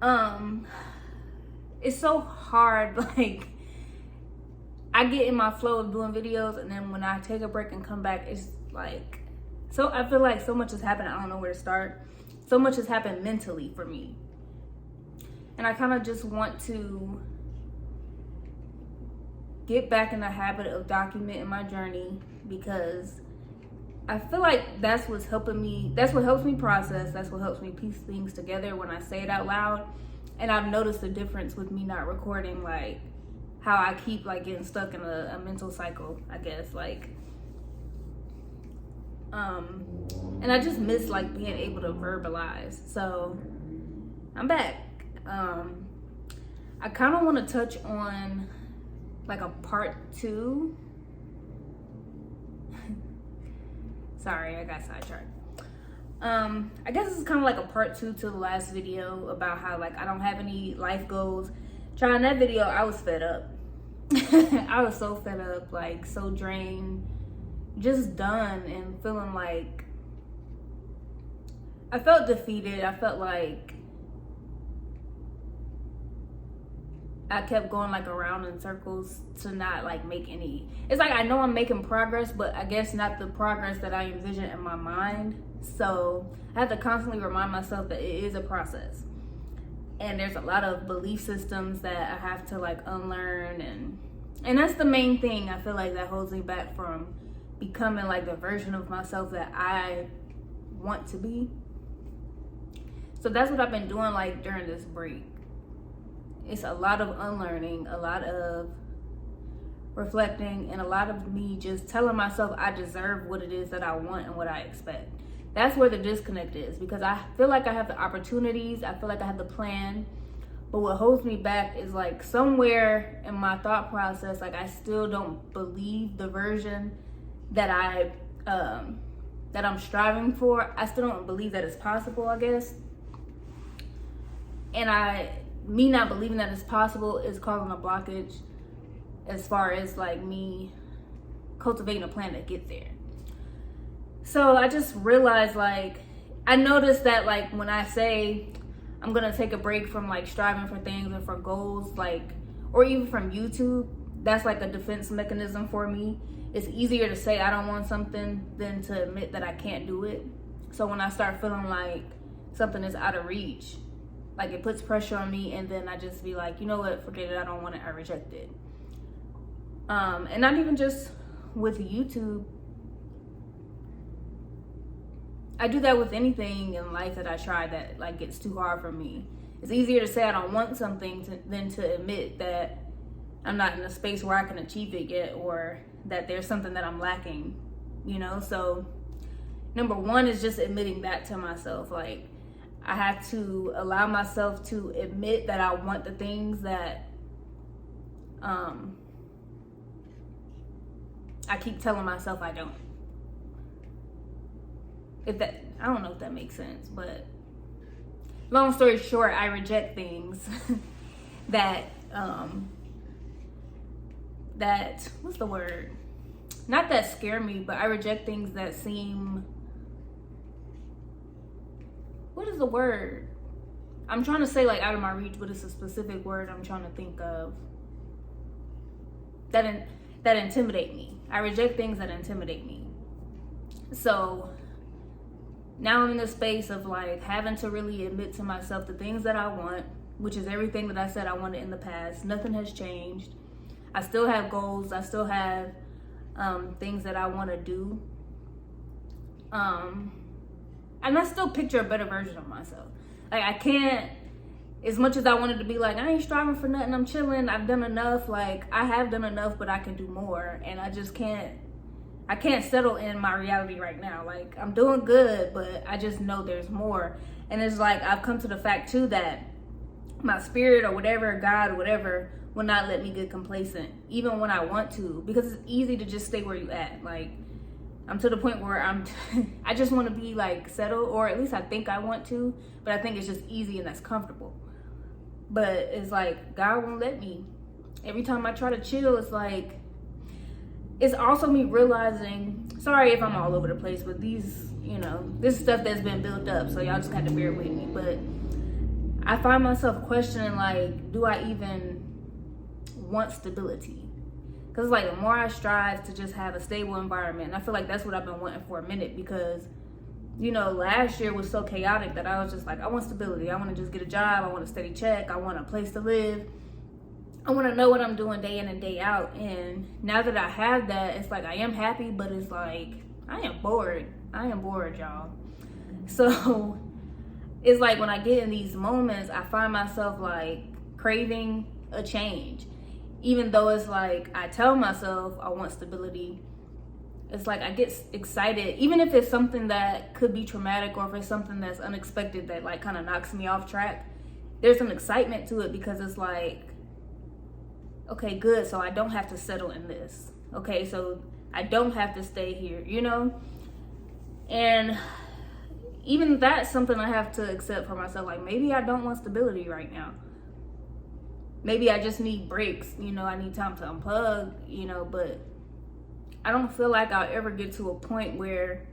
um it's so hard. Like, I get in my flow of doing videos, and then when I take a break and come back, it's like, so I feel like so much has happened. I don't know where to start. So much has happened mentally for me, and I kind of just want to get back in the habit of documenting my journey, because I feel like that's what's helping me. That's what helps me process. That's what helps me piece things together when I say it out loud. And I've noticed the difference with me not recording, like how I keep like getting stuck in a mental cycle, I guess. Like, and I just miss like being able to verbalize. So I'm back. I kind of want to touch on like a part 2. Sorry, I got sidetracked. I guess this is kind of like a part 2 to the last video about how like I don't have any life goals. Trying that video, I was fed up. I was so fed up, like so drained, just done, and feeling like I felt defeated. I felt like I kept going like around in circles to not like make any. It's like I know I'm making progress, but I guess not the progress that I envision in my mind. So I have to constantly remind myself that it is a process, and there's a lot of belief systems that I have to like unlearn, and that's the main thing I feel like that holds me back from becoming like the version of myself that I want to be. So that's what I've been doing like during this break. It's a lot of unlearning, a lot of reflecting, and a lot of me just telling myself I deserve what it is that I want and what I expect. That's where the disconnect is, because I feel like I have the opportunities, I feel like I have the plan, but what holds me back is like somewhere in my thought process, like I still don't believe the version that I'm striving for. I still don't believe that it's possible, I guess. And me not believing that it's possible is causing a blockage as far as like me cultivating a plan to get there. So I just realized, like, I noticed that like when I say I'm gonna take a break from like striving for things and for goals, like, or even from YouTube, that's like a defense mechanism for me. It's easier to say I don't want something than to admit that I can't do it. So when I start feeling like something is out of reach, like it puts pressure on me, and then I just be like, you know what, forget it, I don't want it, I reject it. And not even just with YouTube. I do that with anything in life that I try that like gets too hard for me. It's easier to say I don't want something than to admit that I'm not in a space where I can achieve it yet, or that there's something that I'm lacking, you know? So number 1 is just admitting that to myself. Like, I have to allow myself to admit that I want the things that I keep telling myself I don't. I don't know if that makes sense, but long story short, I reject things that what's the word? Not that scare me, but I reject things that seem, what is the word? I'm trying to say like out of my reach, but it's a specific word I'm trying to think of. That intimidate me. I reject things that intimidate me. So now I'm in the space of like having to really admit to myself the things that I want, which is everything that I said I wanted in the past. Nothing has changed. I still have goals. I still have things that I want to do. And I still picture a better version of myself. Like, I can't, as much as I wanted to be like, I ain't striving for nothing, I'm chilling, I've done enough. Like, I have done enough, but I can do more. And I just can't settle in my reality right now. Like, I'm doing good, but I just know there's more. And it's like, I've come to the fact too that my spirit or whatever, God or whatever, will not let me get complacent, even when I want to, because it's easy to just stay where you at. Like, I'm to the point where I just want to be like settled, or at least I think I want to, but I think it's just easy and that's comfortable. But it's like, God won't let me. Every time I try to chill, it's like, it's also me realizing, sorry if I'm all over the place, but these, you know, this stuff that's been built up, so y'all just got to bear with me. But I find myself questioning, like, do I even want stability? Because like the more I strive to just have a stable environment, and I feel like that's what I've been wanting for a minute, because you know, last year was so chaotic that I was just like, I want stability. I want to just get a job. I want a steady check. I want a place to live. I want to know what I'm doing day in and day out. And now that I have that, it's like I am happy, but it's like I am bored. I am bored, y'all. So it's like when I get in these moments, I find myself like craving a change. Even though it's like I tell myself I want stability, it's like I get excited, even if it's something that could be traumatic or if it's something that's unexpected that like kind of knocks me off track. There's an excitement to it because it's like, okay, good, so I don't have to settle in this. Okay, so I don't have to stay here, you know? And even that's something I have to accept for myself. Like, maybe I don't want stability right now. Maybe I just need breaks, you know, I need time to unplug, you know, but I don't feel like I'll ever get to a point where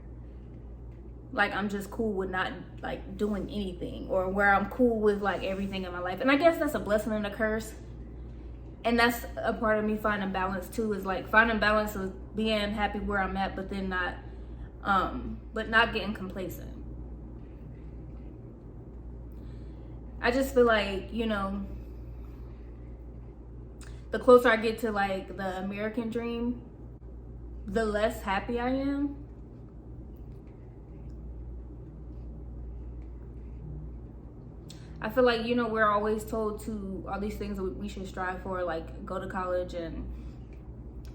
like I'm just cool with not like doing anything, or where I'm cool with like everything in my life. And I guess that's a blessing and a curse. And that's a part of me finding balance too, is like finding balance of being happy where I'm at, but then not getting complacent. I just feel like, you know, the closer I get to like the American dream, the less happy I am. I feel like, you know, we're always told to all these things that we should strive for, like go to college and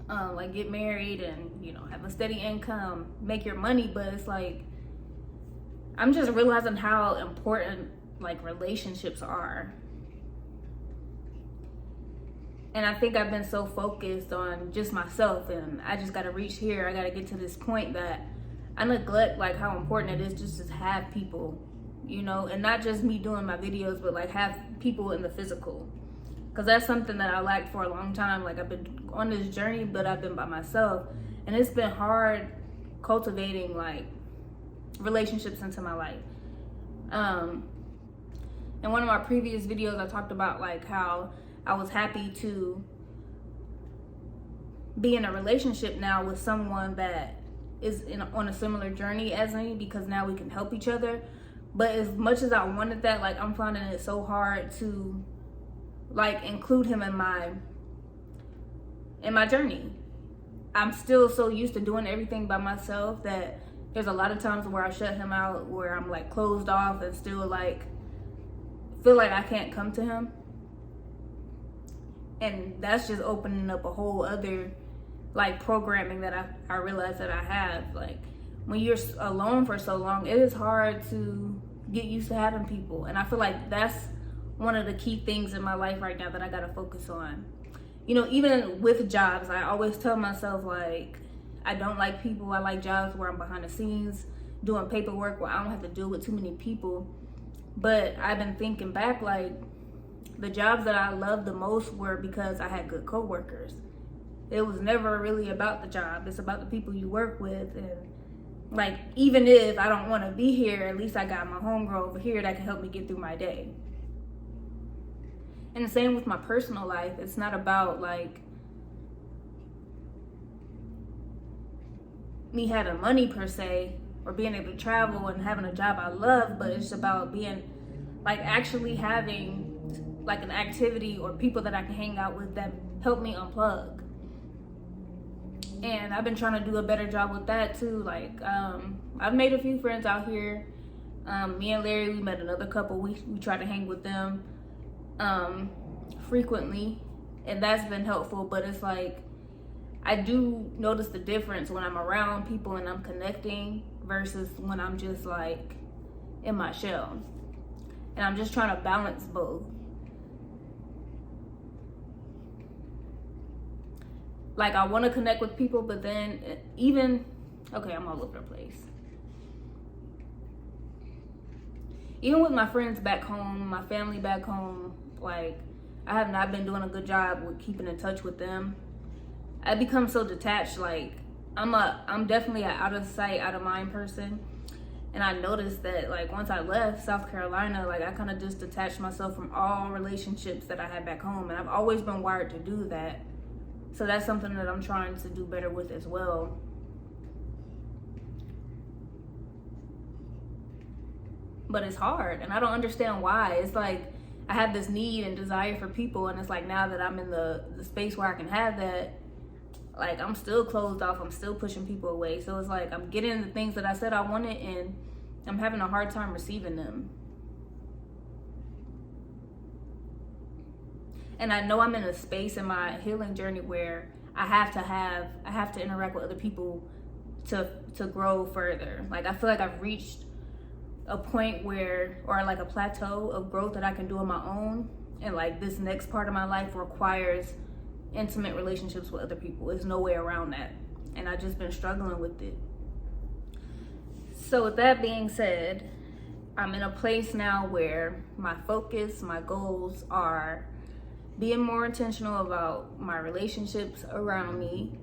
like get married and, you know, have a steady income, make your money. But it's like, I'm just realizing how important like relationships are. And I think I've been so focused on just myself, and I just got to reach here. I got to get to this point that I neglect like how important it is just to have people, you know, and not just me doing my videos, but like have people in the physical. Because that's something that I lacked for a long time. Like I've been on this journey, but I've been by myself, and it's been hard cultivating like relationships into my life. In one of my previous videos, I talked about like how I was happy to be in a relationship now with someone that is on a similar journey as me, because now we can help each other. But as much as I wanted that, like I'm finding it so hard to like include him in my journey. I'm still so used to doing everything by myself that there's a lot of times where I shut him out, where I'm like closed off and still like feel like I can't come to him. And that's just opening up a whole other like programming that I realize that I have. Like when you're alone for so long, it is hard to get used to having people. And I feel like that's one of the key things in my life right now that I gotta focus on. You know, even with jobs, I always tell myself like, I don't like people. I like jobs where I'm behind the scenes doing paperwork where I don't have to deal with too many people. But I've been thinking back, like the jobs that I loved the most were because I had good coworkers. It was never really about the job. It's about the people you work with. And like, even if I don't want to be here, at least I got my homegirl over here that can help me get through my day. And the same with my personal life. It's not about like me having money per se, or being able to travel and having a job I love, but it's about being like actually having like an activity or people that I can hang out with that help me unplug. And I've been trying to do a better job with that too. Like I've made a few friends out here. Me and Larry, we met another couple. We try to hang with them frequently, and that's been helpful. But it's like I do notice the difference when I'm around people and I'm connecting versus when I'm just like in my shell. And I'm just trying to balance both. Like I want to connect with people, but then I'm all over the place. Even with my friends back home, my family back home, like I have not been doing a good job with keeping in touch with them. I become so detached. Like I'm definitely an out of sight, out of mind person. And I noticed that like once I left South Carolina, like I kind of just detached myself from all relationships that I had back home. And I've always been wired to do that. So that's something that I'm trying to do better with as well. But it's hard, and I don't understand why. It's like I have this need and desire for people, and it's like now that I'm in the space where I can have that, like I'm still closed off, I'm still pushing people away. So it's like I'm getting the things that I said I wanted, and I'm having a hard time receiving them. And I know I'm in a space in my healing journey where I have to interact with other people to grow further. Like I feel like I've reached a point where, or like a plateau of growth that I can do on my own, and like this next part of my life requires intimate relationships with other people. There's no way around that, and I've just been struggling with it. So with that being said, I'm in a place now where my focus, my goals are being more intentional about my relationships around me,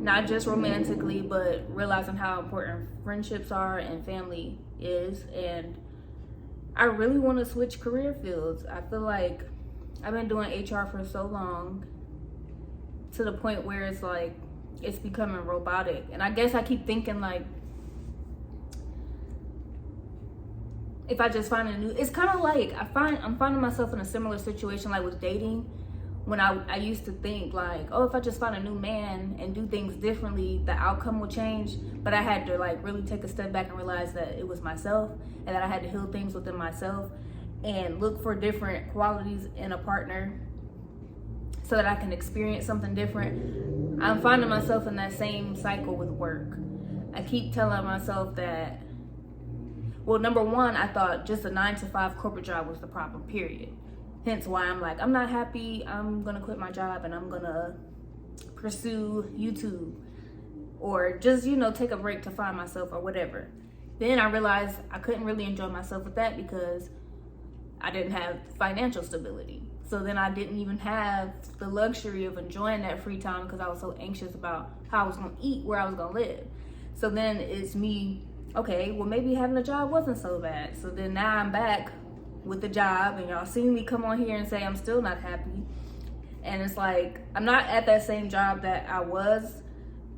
not just romantically, but realizing how important friendships are and family is. And I really want to switch career fields. I feel like I've been doing HR for so long, to the point where it's like it's becoming robotic. And I guess I keep thinking like, if I just find a new, it's kind of like I'm finding myself in a similar situation like with dating, when I used to think like, oh, if I just find a new man and do things differently, the outcome will change. But I had to like really take a step back and realize that it was myself, and that I had to heal things within myself and look for different qualities in a partner so that I can experience something different. I'm finding myself in that same cycle with work. I keep telling myself that, well, number one, I thought just a 9-to-5 corporate job was the problem, period. Hence why I'm like, I'm not happy, I'm gonna quit my job and I'm gonna pursue YouTube, or just, take a break to find myself or whatever. Then I realized I couldn't really enjoy myself with that because I didn't have financial stability. So then I didn't even have the luxury of enjoying that free time because I was so anxious about how I was gonna eat, where I was gonna live. So then it's me, okay, well maybe having a job wasn't so bad. So then now I'm back with the job, and y'all seen me come on here and say I'm still not happy. And it's like, I'm not at that same job that I was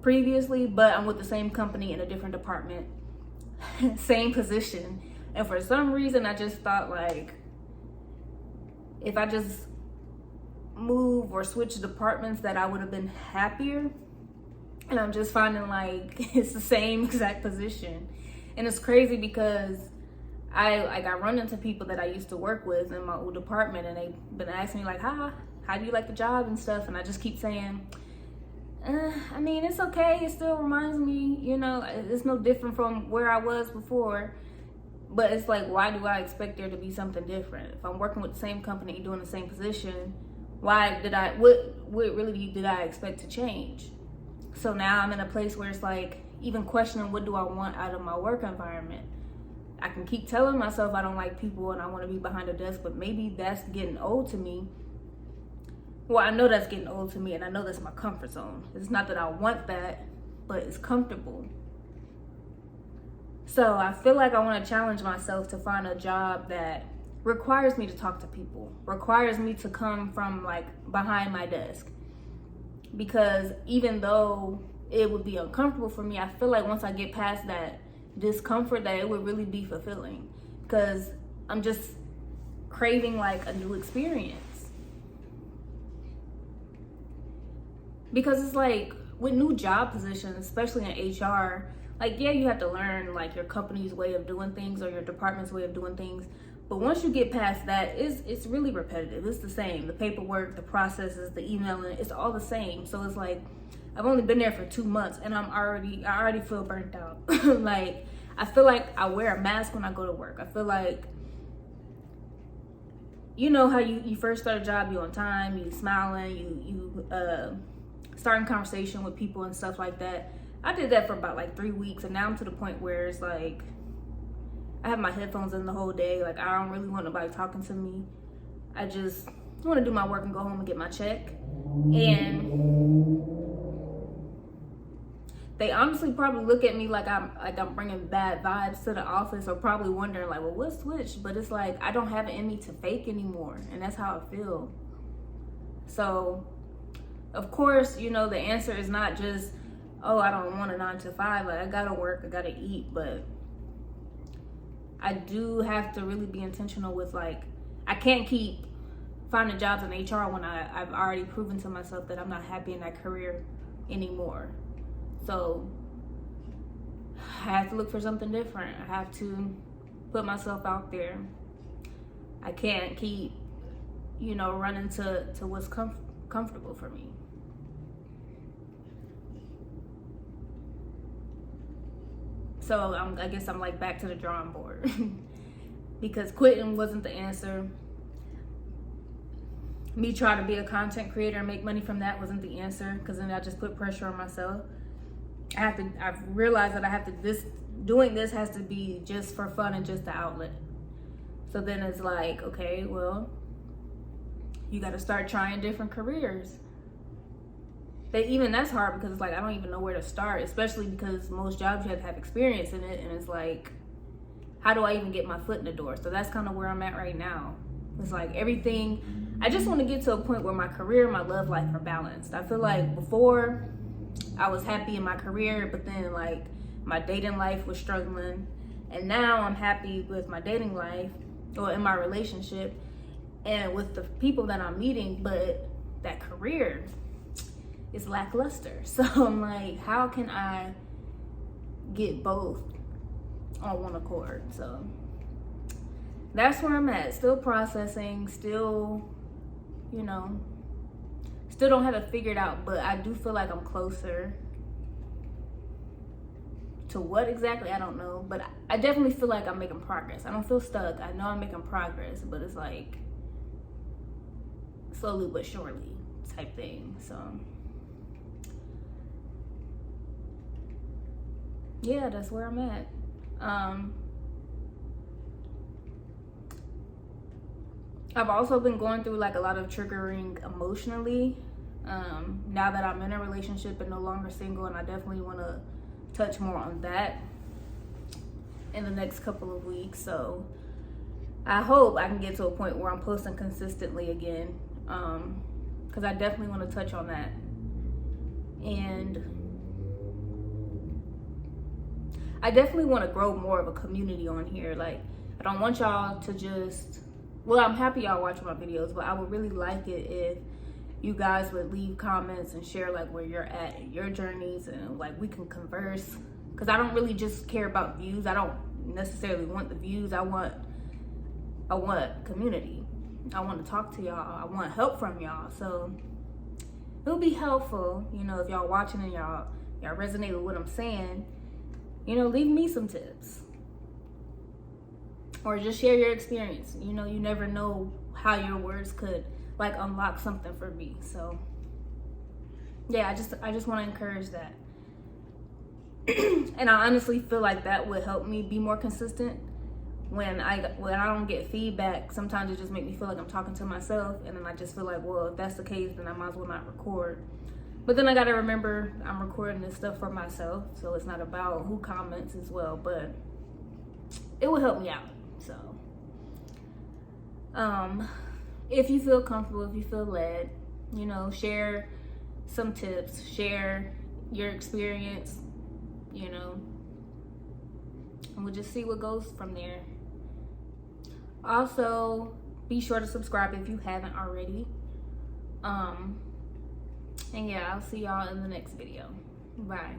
previously, but I'm with the same company in a different department, same position. And for some reason, I just thought like, if I just move or switch departments, that I would have been happier. And I'm just finding like it's the same exact position. And it's crazy because I run into people that I used to work with in my old department, and they've been asking me like, how do you like the job and stuff? And I just keep saying, I mean, it's okay. It still reminds me, it's no different from where I was before. But it's like, why do I expect there to be something different? If I'm working with the same company, doing the same position, what really did I expect to change? So now I'm in a place where it's like, even questioning, what do I want out of my work environment? I can keep telling myself I don't like people and I want to be behind a desk, but maybe that's getting old to me. Well, I know that's getting old to me, and I know that's my comfort zone. It's not that I want that, but it's comfortable. So I feel like I want to challenge myself to find a job that requires me to talk to people, requires me to come from like behind my desk. Because even though it would be uncomfortable for me, I feel like once I get past that discomfort, that it would really be fulfilling, because I'm just craving like a new experience. Because it's like with new job positions, especially in HR, like, yeah, you have to learn like your company's way of doing things or your department's way of doing things. But once you get past that, it's really repetitive. It's the same. The paperwork, the processes, the emailing, it's all the same. So it's like, I've only been there for 2 months and I already feel burnt out. Like, I feel like I wear a mask when I go to work. I feel like, how you first start a job, you're on time, you smiling, you starting conversation with people and stuff like that. I did that for about like 3 weeks, and now I'm to the point where it's like, I have my headphones in the whole day. Like, I don't really want nobody talking to me. I just want to do my work and go home and get my check. And they honestly probably look at me like I'm bringing bad vibes to the office, or probably wondering like, well, what switched? But it's like I don't have it in me to fake anymore, and that's how I feel. So of course, you know, the answer is not just, oh, I don't want a 9 to 5. Like, I gotta work, I gotta eat, but I do have to really be intentional with, like, I can't keep finding jobs in HR when I've already proven to myself that I'm not happy in that career anymore. So I have to look for something different. I have to put myself out there. I can't keep, you know, running to what's comfortable for me. So I guess I'm like back to the drawing board because quitting wasn't the answer. Me trying to be a content creator and make money from that wasn't the answer, because then I just put pressure on myself. I've realized that doing this has to be just for fun and just the outlet. So then it's like, okay, well, you got to start trying different careers. But even that's hard, because it's like I don't even know where to start, especially because most jobs you have to have experience in it, and it's like, how do I even get my foot in the door? So that's kind of where I'm at right now. It's like everything, I just want to get to a point where my career and my love life are balanced. I feel like before I was happy in my career, but then like my dating life was struggling, and now I'm happy with my dating life or in my relationship and with the people that I'm meeting, but that career is lackluster. So I'm like, how can I get both on one accord? So that's where I'm at. Still processing, still, you know, still don't have it figured out, but I do feel like I'm closer. To what exactly, I don't know, but I definitely feel like I'm making progress. I don't feel stuck. I know I'm making progress, but it's like slowly but surely type thing. So yeah, that's where I'm at. I've also been going through like a lot of triggering emotionally. Now that I'm in a relationship and no longer single, and I definitely want to touch more on that in the next couple of weeks. So I hope I can get to a point where I'm posting consistently again, because I definitely want to touch on that. And I definitely want to grow more of a community on here. Like, I don't want y'all to just, well, I'm happy y'all watching my videos, but I would really like it if you guys would leave comments and share like where you're at in your journeys, and like we can converse, because I don't really just care about views. I don't necessarily want the views. I want community. I want to talk to y'all. I want help from y'all. So it'll be helpful, you know, if y'all watching and y'all resonate with what I'm saying, you know, leave me some tips. Or just share your experience. You know, you never know how your words could like unlock something for me. So yeah, I just want to encourage that. And I honestly feel like that would help me be more consistent. When I don't get feedback, sometimes it just makes me feel like I'm talking to myself, and then I just feel like, well, if that's the case, then I might as well not record. But then I gotta remember I'm recording this stuff for myself, so it's not about who comments as well, but it will help me out. So if you feel comfortable, if you feel led, you know, share some tips, share your experience, you know, and we'll just see what goes from there. Also, be sure to subscribe if you haven't already. And yeah, I'll see y'all in the next video. Bye.